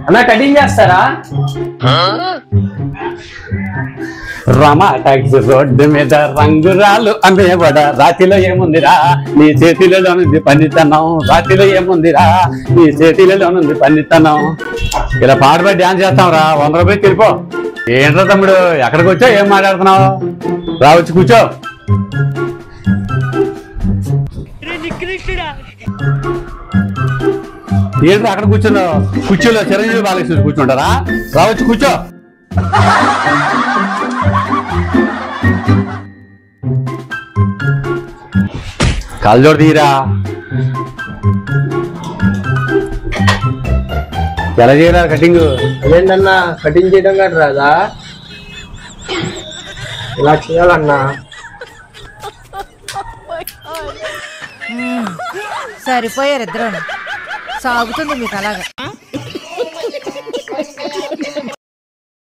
అన్నా కటింగ్ చేస్తారా? రమా taxi road మీద రంగురాలు అమ్మేవాడ రాతిలో ఏముందిరా నీ చేతిలోనుంది పనితనం, రాతిలో ఏముందిరా నీ చేతిలోనుంది పనితనం. ఇలా పాటపై డ్యాన్స్ చేస్తాంరా, 100 రూపాయలు తిరిపో. ఏంట్రా తమ్ముడు ఎక్కడికి వచ్చావు, ఏం మాట్లాడుతున్నావు? రావచ్చు కూర్చో. ఏంట్రా అక్కడ కూర్చున్నావు? కుర్చీలో చిరంజీవి బాలకృష్ణ కూర్చుంటారా? రావచ్చు కూర్చో. కాల్జోడు తీరా. ఎలా చేయాలి కటింగ్? అదేంటన్నా కటింగ్ చేయడం కాదు రాదా, ఇలా చేయాలన్నా. సరిపోయారు ఇద్దరు, సాగుతుంది మీకు అలాగా.